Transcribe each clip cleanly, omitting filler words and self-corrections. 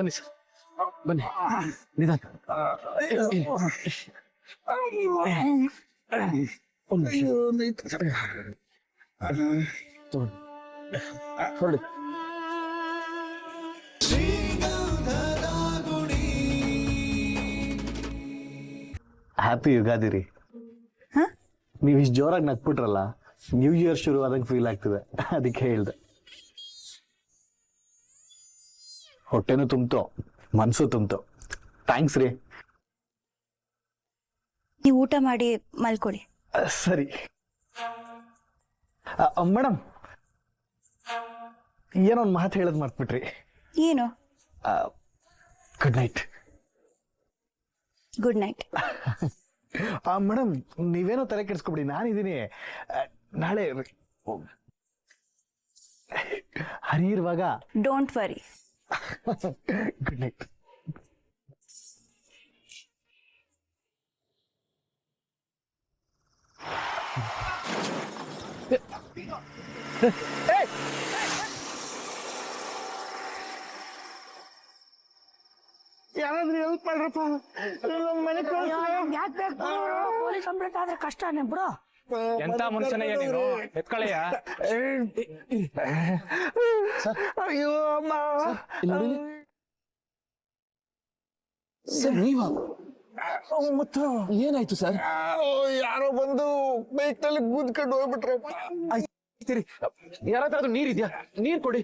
ಬನ್ನಿ ಸರ್, ಬನ್ನಿ ನಿಧಾನ. ಹೊರಡಿ. ಹ್ಯಾಪಿ ಯುಗಾದಿ ರೀ. ನೀವು ಇಷ್ಟು ಜೋರಾಗಿ ನಗ್ಬಿಟ್ರಲ್ಲ, ನ್ಯೂ ಇಯರ್ ಶುರು ಆದಂಗೆ ಫೀಲ್ ಆಗ್ತಿದೆ, ಅದಕ್ಕೆ ಹೇಳ್ದೆ. ಹೊಟ್ಟೆನೂ ತುಂಬ್ತು, ಮನ್ಸು ತುಂಬ್ತು. ಥ್ಯಾಂಕ್ಸ್ ರೀ. ನೀವು ಊಟ ಮಾಡಿ ಮಲ್ಕೊಳ್ಳಿ. ಸರಿ ಮೇಡಮ್, ಏನೋ ಒಂದು ಮಾತು ಹೇಳೋದು ಮರ್ತ್ಬಿಟ್ರಿ. ಏನು? Good night. Good night. Madam, ನೀವೇನೋ ತಲೆ ಕೆಡಿಸ್ಕೊಬಿಡಿ, ನಾನಿದ್ದೀನಿ. ನಾಳೆ ಹರಿ ಇರುವಾಗ. Don't worry. Good night. ಯಾರಾದ್ರೂ ಹೆಲ್ಪ್ ಮಾಡ್ರಪ್ಪ, ಮನೆ ಪೊಲೀಸ್ ಕಂಪ್ಲೇಂಟ್ ಆದ್ರೆ ಕಷ್ಟನೇ ಬಿಡು. ಎಂತ ಮನುಷ್ಯನೇ ನೀನು, ಎತ್ಕಳೆಯ. ಅಯ್ಯೋ ಅಮ್ಮ. ಸರ್ ನೀವ ಮತ್ತು ಏನಾಯ್ತು ಸರ್? ಯಾರೋ ಬಂದು ಬೈಕ್ ನಲ್ಲಿ ಗುದ್ಕೊಂಡು ಹೋಗ್ಬಿಟ್ರಪ್ಪ. ಯಾರಾದ್ರೂ ನೀರಿದ್ಯಾ? ನೀರ್ ಕೊಡಿ,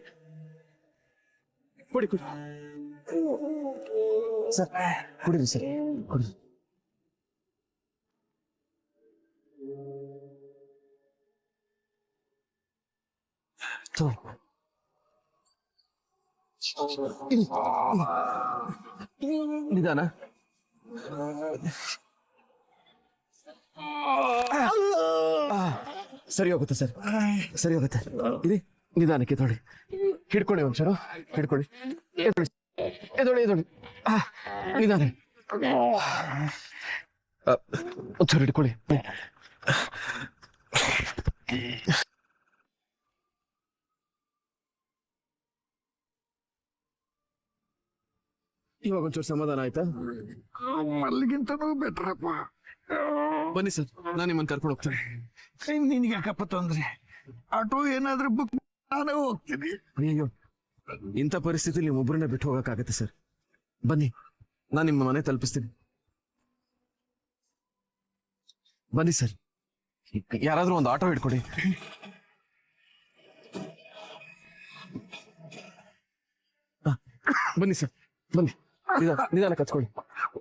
ಕೊಡಿ ಕೊಡಿ ಸರ್, ಕುಡಿರಿ ಸರ್, ಕುಡಿ. ನಿಧಾನ. ಸರಿ ಹೋಗುತ್ತೆ ಸರ್, ಸರಿ ಹೋಗುತ್ತೆ. ಇದೆ ನಿಧಾನಕ್ಕೆ ತೊಳಿ, ಹಿಡ್ಕೊಳ್ಳಿ ಒಂದ್ಸರು, ಹಿಡ್ಕೊಳ್ಳಿ. ಎದೊಳಿ ಎದೊಳಿ, ನಿಧಾನ. ಒಂದ್ಸರು ಹಿಡ್ಕೊಳ್ಳಿ. ಇವಾಗ ಒಂಚೂರು ಸಮಾಧಾನ ಆಯ್ತಾ? ಮಲ್ಲಿಗಿಂತನೂ ಬೆಟ್ರಪ್ಪ. ಬನ್ನಿ ಸರ್, ನಾನು ನಿಮ್ಮನ್ನು ಕರ್ಕೊಂಡು ಹೋಗ್ತೇನೆ. ನಿನ್ಗೆ ಯಾಕಪ್ಪ ತೊಂದ್ರೆ? ಆಟೋ ಏನಾದ್ರೂ ಬುಕ್, ನಾನೇ ಹೋಗ್ತೀನಿ. ಅಯ್ಯೋ, ಇಂಥ ಪರಿಸ್ಥಿತಿಲಿ ನಿಮ್ಮೊಬ್ಬರನ್ನ ಬಿಟ್ಟು ಹೋಗಕ್ಕಾಗತ್ತೆ ಸರ್? ಬನ್ನಿ, ನಾನು ನಿಮ್ಮ ಮನೆ ತಲುಪಿಸ್ತೀನಿ. ಬನ್ನಿ ಸರ್, ಯಾರಾದ್ರೂ ಒಂದು ಆಟೋ ಹಿಡ್ಕೊಡಿ. ಬನ್ನಿ ಸರ್, ಬನ್ನಿ, ನಿಧಾನ ಕತ್ಕೊಳ್ಳಿ.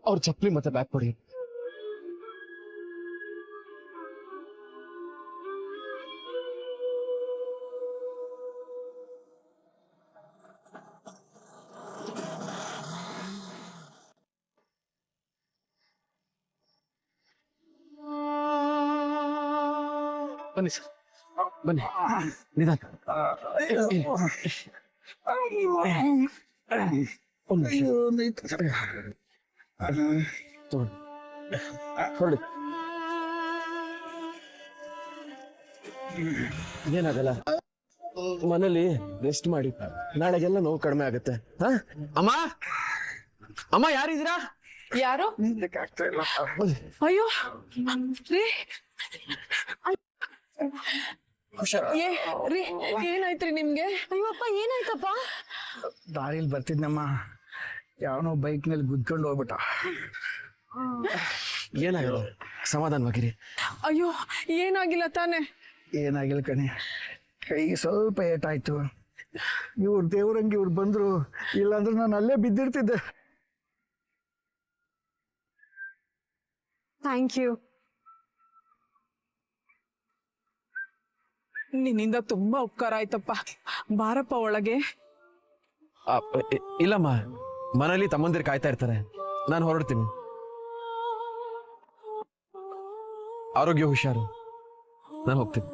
ಅವ್ರ ಚಪ್ಪಲಿ ಮತ್ತೆ ಬ್ಯಾಗ್ ಕೊಡಿ. ಬನ್ನಿ ಸರ್, ಬನ್ನಿ, ನಿಧಾನ. ಹೊರಡಿ. ಏನಾಗಲ್ಲ, ಮನೇಲಿ ರೆಸ್ಟ್ ಮಾಡಿ, ನಾಳೆಗೆಲ್ಲ ನೋವು ಕಡಿಮೆ ಆಗುತ್ತೆ. ಅಮ್ಮ, ಅಮ್ಮ ಯಾರಿದ್ದೀರಾ? ಯಾರು? ಆಗ್ತಾ ಇಲ್ಲ. ಅಯ್ಯೋ ರೀ, ರೀ ಏನಾಯ್ತ್ರಿ ನಿಮ್ಗೆ? ಅಯ್ಯಪ್ಪ, ಏನಾಯ್ತಪ್ಪ? ದಾರಿಲಿ ಬರ್ತಿದ್ನಮ್ಮ, ಯಾವನೋ ಬೈಕ್ ನಲ್ಲಿ ಗುದ್ಕೊಂಡು ಹೋಗ್ಬಿಟ್ಟ. ಏನಾಗಲ್ಲ, ಸಮಾಧಾನವಾಗಿರಿ. ಅಯ್ಯೋ, ಏನಾಗಿಲ್ಲ ತಾನೆ? ಏನಾಗಿಲ್ಲ ಕಣೆ, ಕೈಗೆ ಸ್ವಲ್ಪ ಏಟಾಯ್ತು. ಇವ್ರು ದೇವ್ರಂಗೆ ಇವ್ರು ಬಂದ್ರು, ಇಲ್ಲಾಂದ್ರೆ ನಾನು ಅಲ್ಲೇ ಬಿದ್ದಿರ್ತಿದ್ದೆ. Thank you. ನಿನ್ನಿಂದ ತುಂಬಾ ಉಪಕಾರ ಆಯ್ತಪ್ಪ. ಬಾರಪ್ಪ ಒಳಗೆ. ಇಲ್ಲಮ್ಮ, ಮನೇಲಿ ತಮ್ಮಂದಿರು ಕಾಯ್ತಾ ಇರ್ತಾರೆ, ನಾನು ಹೊರಡ್ತೀನಿ. ಆರೋಗ್ಯ ಹುಷಾರು, ನಾನು ಹೋಗ್ತೀನಿ.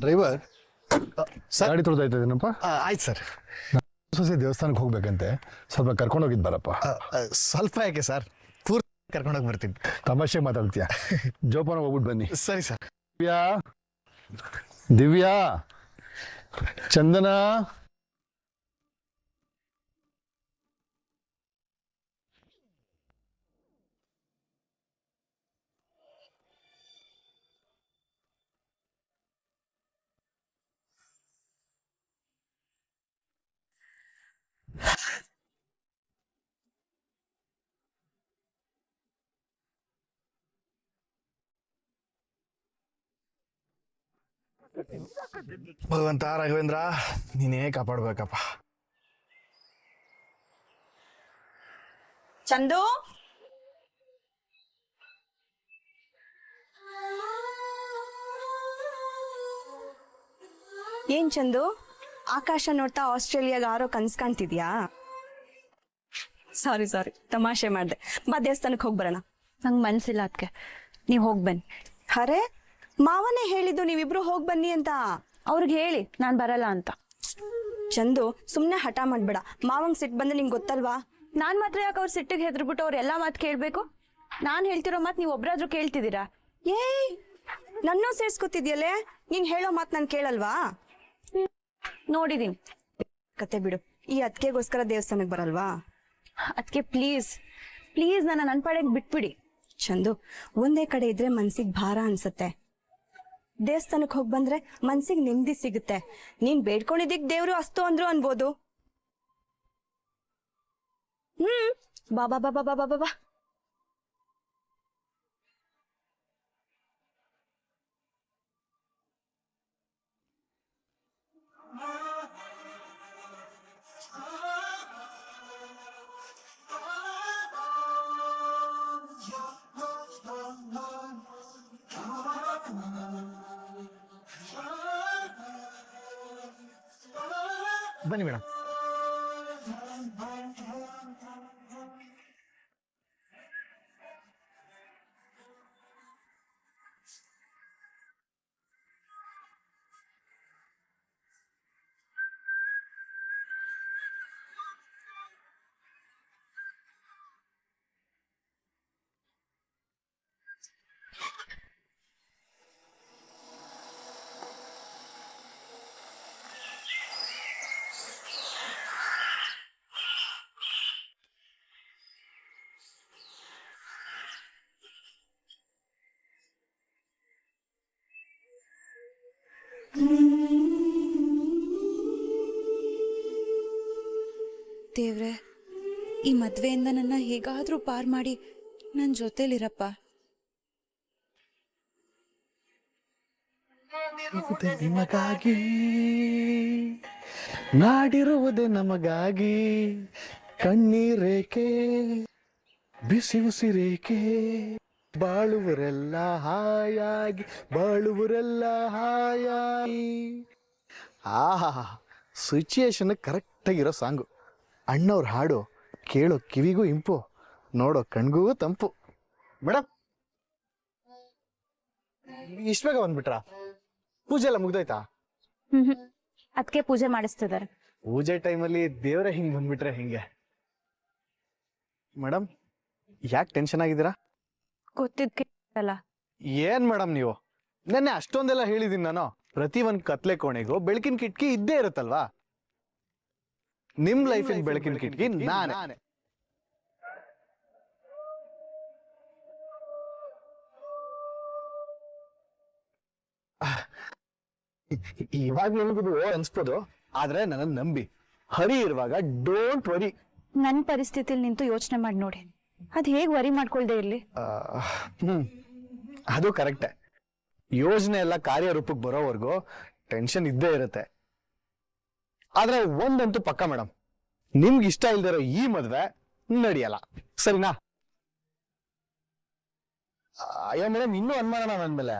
ಡ್ರೈವರ್ ಗಾಡಿ ತೊಳ್ದಾಯ್ತದೇನಪ್ಪ? ಆಯ್ತು ಸರ್. ಸೊಸೆ ದೇವಸ್ಥಾನಕ್ಕೆ ಹೋಗ್ಬೇಕಂತೆ, ಸ್ವಲ್ಪ ಕರ್ಕೊಂಡೋಗಿದ್ ಬರಪ್ಪ. ಸ್ವಲ್ಪ ಯಾಕೆ ಸರ್, ಪೂರ್ತಿ ಕರ್ಕೊಂಡೋಗಿ ಬರ್ತೀನಿ. ತಮಾಷೆ ಮಾತಾಡ್ತೀಯ? ಜೋಪಾನ ಹೋಗ್ಬಿಟ್ಟು ಬನ್ನಿ. ಸರಿ ಸರ್. ದಿವ್ಯಾ, ದಿವ್ಯಾ, ಚಂದನ, ಭಗವಂತ ರಾಘವೇಂದ್ರ, ನೀನೇ ಕಾಪಾಡ್ಬೇಕಪ್ಪ. ಚಂದು, ಏನ್ ಚಂದು, ಆಕಾಶ ನೋಡ್ತಾ ಆಸ್ಟ್ರೇಲಿಯಾಗ ಆರೋ ಕನ್ಸ್ ಕಾಣ್ತಿದ್ಯಾ? ಸಾರಿ ತಮಾಷೆ ಮಾಡ್ದೆ. ಬಾ ದೇವಸ್ಥಾನಕ್ಕೆ ಹೋಗಿ ಬರೋಣ. ನಂಗೆ ಮನ್ಸಿಲ್ಲ ಅದಕ್ಕೆ, ನೀವು ಹೋಗಿ ಬನ್ನಿ. ಅರೆ, ಮಾವನೇ ಹೇಳಿದ್ದು ನೀವಿಬ್ರು ಹೋಗಿ ಬನ್ನಿ ಅಂತ. ಅವ್ರಿಗೆ ಹೇಳಿ ನಾನು ಬರಲ್ಲ ಅಂತ. ಚಂದು, ಸುಮ್ನೆ ಹಠ ಮಾಡ್ಬೇಡ. ಮಾವಂಗ್ ಸಿಟ್ಟು ಬಂದ್ರೆ ನಿಂಗೆ ಗೊತ್ತಲ್ವಾ? ನಾನು ಮಾತ್ರ ಯಾಕೆ ಅವ್ರ ಸಿಟ್ಟಿಗೆ ಹೆದ್ರುಬಿಟ್ಟು ಅವ್ರು ಎಲ್ಲ ಮಾತು ಕೇಳಬೇಕು? ನಾನು ಹೇಳ್ತಿರೋ ಮಾತು ನೀವು ಒಬ್ರಾದ್ರೂ ಕೇಳ್ತಿದ್ದೀರಾ? ಏಯ್, ನನ್ನೂ ಸೇರ್ಸ್ಕೊತಿದ್ಯಲ್ಲೇ. ನೀನ್ ಹೇಳೋ ಮಾತು ನಾನು ಕೇಳಲ್ವಾ? ನೋಡಿದೀನಿ. ಕತೆ ಬಿಡು. ಈ ಅದಕ್ಕೆಗೋಸ್ಕರ ದೇವಸ್ಥಾನಕ್ಕೆ ಬರಲ್ವಾ? ಅದಕ್ಕೆ ಪ್ಲೀಸ್ ನನ್ನ ಪಾಡಿಗೆ ಬಿಟ್ಬಿಡಿ. ಚಂದು, ಒಂದೇ ಕಡೆ ಇದ್ರೆ ಮನ್ಸಿಗೆ ಭಾರ ಅನ್ಸತ್ತೆ. ದೇವಸ್ಥಾನಕ್ಕೆ ಹೋಗಿ ಬಂದ್ರೆ ಮನ್ಸಿಗೆ ನೆಮ್ಮದಿ ಸಿಗುತ್ತೆ. ನೀನ್ ಬೇಡ್ಕೊಂಡಿದ್ದಕ್ ದೇವ್ರು ಅಸ್ತು ಅಂದ್ರು ಅನ್ಬೋದು. ಬಾ ಬಾ ಬಾ ಬಾ ಬಾ ಬಾ ಬಾ. ಬನ್ನಿ ಮೇಡಮ್. ದೇವ್ರೆ, ಈ ಮದ್ವೆಯಿಂದ ನನ್ನ ಹೇಗಾದ್ರೂ ಪಾರ್ ಮಾಡಿ ನನ್ನ ಜೊತೆಲಿರಪ್ಪ. ನಿಮಗಾಗಿ ನಾಡಿರುವುದೇ ನಮಗಾಗಿ, ಕಣ್ಣೀರೇಕೆ ಬಿಸಿ ಉಸಿರೇಕೆ, ಬಾಳುವರೆಲ್ಲ ಹಾಯಾಗಿ ಬಾಳುವರೆಲ್ಲ ಹಾಯಾಗಿ. ಆಹಾ, ಸಿಚುಯೇಷನ್ ಕರೆಕ್ಟ್ ಆಗಿರೋ ಸಾಂಗು. ಅಣ್ಣವ್ರ ಹಾಡು ಕೇಳೋ ಕಿವಿಗೂ ಇಂಪು, ನೋಡೋ ಕಣ್ಗೂ ತಂಪು. ಮೇಡಮ್, ಇಷ್ಟ ಬೇಗ ಬಂದ್ಬಿಟ್ರಾ? ಪೂಜೆ ಎಲ್ಲ ಮುಗ್ದೋಯ್ತಾ? ಅದಕ್ಕೆ ಪೂಜೆ ಮಾಡಿಸ್ತಿದ್ದಾರೆ. ಪೂಜೆ ಟೈಮಲ್ಲಿ ದೇವರೇ ಹಿಂಗ್ ಬಂದ್ಬಿಟ್ರೆ ಹೆಂಗೆ? ಮೇಡಮ್, ಯಾಕೆ ಟೆನ್ಷನ್ ಆಗಿದ್ದೀರಾ? ಗೊತ್ತಿದ್ಕಲ್ಲ. ಏನ್ ಮೇಡಮ್ ನೀವು, ನೆನ್ನೆ ಅಷ್ಟೊಂದೆಲ್ಲ ಹೇಳಿದೀನಿ ನಾನು. ಪ್ರತಿ ಒಂದ್ ಕತ್ಲೆ ಕೋಣೆಗೂ ಬೆಳಕಿನ ಕಿಟಕಿ ಇದ್ದೇ ಇರುತ್ತಲ್ವಾ? ನಿಮ್ ಲೈಫಿನ ಬೆಳಕಿನ ಕಿಟಕಿ ನಾನೇ. ಇವಾಗ ನಿಮಗಿದು ಅನ್ಸ್ಬೋದು, ಆದ್ರೆ ನನ್ನ ನಂಬಿ, ಹರಿ ಇರುವಾಗ ಡೋಂಟ್ ವರಿ. ನನ್ನ ಪರಿಸ್ಥಿತಿಲಿ ನಿಂತು ಯೋಚನೆ ಮಾಡಿ ನೋಡಿ, ಅದ್ ಹೇಗ್ ವರಿ ಮಾಡ್ಕೊಳ್ದೆ ಇರ್ಲಿ? ಅದು ಕರೆಕ್ಟೆ. ಯೋಜನೆ ಎಲ್ಲ ಕಾರ್ಯರೂಪಕ್ಕೆ ಬರೋವರೆಗೂ ಟೆನ್ಷನ್ ಇದ್ದೇ ಇರುತ್ತೆ. ಆದ್ರೆ ಒಂದಂತೂ ಪಕ್ಕ ಮೇಡಮ್, ನಿಮ್ಗೆ ಇಷ್ಟ ಇಲ್ದಿರೋ ಈ ಮದ್ವೆ ನಡೆಯಲ್ಲ, ಸರಿನಾ? ಅಯ್ಯೋ ಮೇಡಮ್, ಇನ್ನೂ ಅನುಮಾನ ನನ್ಮೇಲೆ.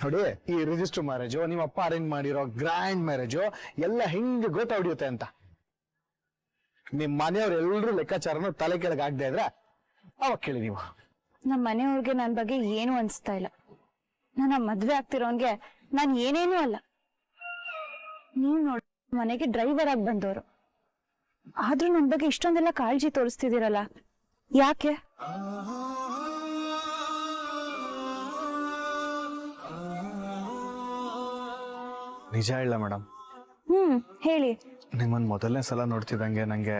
ನೋಡಿ, ಈ ರಿಜಿಸ್ಟರ್ ಮ್ಯಾರೇಜು, ನಿಮ್ಮ ಅಪ್ಪ ಅರೇಂಜ್ ಮಾಡಿರೋ ಗ್ರ್ಯಾಂಡ್ ಮ್ಯಾರೇಜು ಎಲ್ಲ ಹೆಂಗೆ ಗೊತ್ತ ಹೊಡಿಯುತ್ತೆ ಅಂತ. ನಿಮ್ ಮನೆಯವ್ರು ಎಲ್ರೂ ಲೆಕ್ಕಾಚಾರನು ತಲೆ ಕೆಳಗೆ ಆಗದೆ ಇದ್ರೆ ಅವಾಗ ಕೇಳಿ ನೀವು. ನಮ್ಮ ಮನೆಯವ್ರಿಗೆ ನನ್ನ ಬಗ್ಗೆ ಏನು ಅನ್ಸ್ತಾ ಇಲ್ಲ. ನನ್ನ ಮದ್ವೆ ಆಗ್ತಿರೋನ್ಗೆ ನಾನು ಏನೇನೂ ಅಲ್ಲ. ನೀವ್ ನೋಡಿ ಮನೆಗೆ ಡ್ರೈವರ್ ಆಗಿ ಬಂದವರು, ಆದ್ರೂ ನನ್ ಬಗ್ಗೆ ಇಷ್ಟೊಂದೆಲ್ಲ ಕಾಳಜಿ ತೋರಿಸ್ತಿದ್ದೀರಲ್ಲ, ಯಾಕೆ? ನಿಜ ಇಲ್ಲ ಮೇಡಮ್, ಹೇಳಿ. ನಿಮ್ಮನ್ನ ಮೊದಲನೇ ಸಲ ನೋಡ್ತಿದ್ದಂಗೆ ನಂಗೆ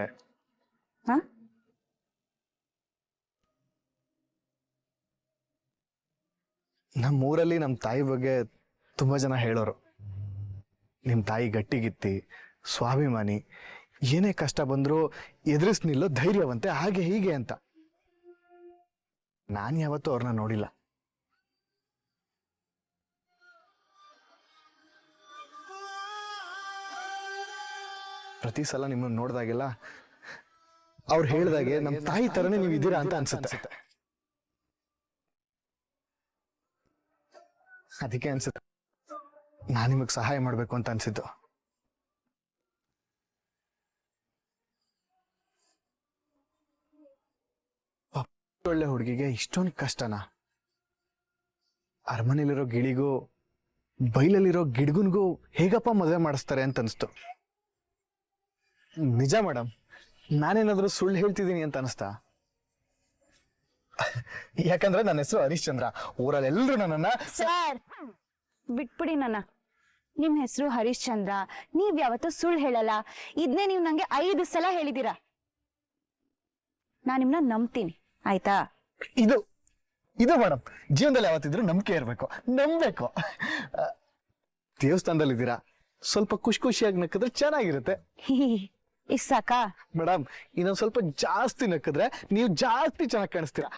ಹ ನಮ್ಮೂರಲ್ಲಿ ನಮ್ಮ ತಾಯಿ ಬಗ್ಗೆ ತುಂಬಾ ಜನ ಹೇಳೋರು. ನಿಮ್ಮ ತಾಯಿ ಗಟ್ಟಿಗಿತ್ತಿ, ಸ್ವಾಭಿಮಾನಿ, ಏನೇ ಕಷ್ಟ ಬಂದರೂ ಎದುರಿಸ್ ನಿಲ್ಲೋ ಧೈರ್ಯವಂತೆ, ಹಾಗೆ ಹೀಗೆ ಅಂತ. ನಾನು ಯಾವತ್ತೂ ಅವ್ರನ್ನ ನೋಡಿಲ್ಲ. ಪ್ರತಿ ಸಲ ನಿಮ್ಮನ್ನು ನೋಡಿದಾಗೆಲ್ಲ ಅವ್ರು ಹೇಳ್ದಾಗೆ ನಮ್ಮ ತಾಯಿ ತರನೇ ನೀವು ಇದ್ದೀರಾ ಅಂತ ಅನ್ಸುತ್ತೆ. ಅದಕ್ಕೆ ಅನ್ಸುತ್ತೆ ನಾನು ನಿಮಗೆ ಸಹಾಯ ಮಾಡಬೇಕು ಅಂತ ಅನ್ಸಿದ್ದು. ಒಳ್ಳೆ ಹುಡುಗಿಗೆ ಇಷ್ಟೊಂದು ಕಷ್ಟನಾ? ಅರಮನೆಯಲ್ಲಿರೋ ಗಿಳಿಗೂ ಬೈಲಲ್ಲಿರೋ ಗಿಡ್ಗುನ್ಗೂ ಹೇಗಪ್ಪ ಮದುವೆ ಮಾಡಿಸ್ತಾರೆ ಅಂತ ಅನಿಸ್ತು. ನಿಜ ಮೇಡಮ್, ನಾನೇನಾದ್ರೂ ಸುಳ್ಳು ಹೇಳ್ತಿದ್ದೀನಿ ಅಂತ ಅನಿಸ್ತಾ? ಯಾಕಂದ್ರೆ ನನ್ನ ಹೆಸರು ಹರಿಶ್ಚಂದ್ರ, ಊರಲ್ಲಿ ಎಲ್ಲರೂ ನನ್ನನ್ನ ಸರ್ ಬಿಟ್ಬಿಡಿ ನನ್ನ. ನಿಮ್ ಹೆಸರು ಹರಿಶ್ಚಂದ್ರ, ನೀವ್ ಯಾವತ್ತೂ ಸುಳ್ಳು ಹೇಳಲ್ಲ, ಇದನ್ನೇ ನೀವು ನಂಗೆ 5 ಸಲ ಹೇಳಿದೀರಾ. ನಾನ್ ನಿಮ್ನ ನಂಬ್ತೀನಿ, ಆಯ್ತಾ? ಇದು ಮೇಡಮ್, ಜೀವನದಲ್ಲಿ ಯಾವತ್ತಿದ್ರು ನಂಬಿಕೆ ಇರಬೇಕು, ನಂಬಬೇಕು. ದೇವಸ್ಥಾನದಲ್ಲಿದ್ದೀರಾ, ಸ್ವಲ್ಪ ಖುಷಿಯಾಗಿ ನಕ್ಕಿದ್ರೆ ಚೆನ್ನಾಗಿರುತ್ತೆ. ಇಷ್ಟ್ ಸಾಕಾ? ಮೇಡಮ್, ಇನ್ನೊಂದ್ ಸ್ವಲ್ಪ ಜಾಸ್ತಿ ನಕ್ಕಿದ್ರೆ ನೀವು ಜಾಸ್ತಿ ಚೆನ್ನಾಗಿ ಕಾಣಿಸ್ತೀರಾ.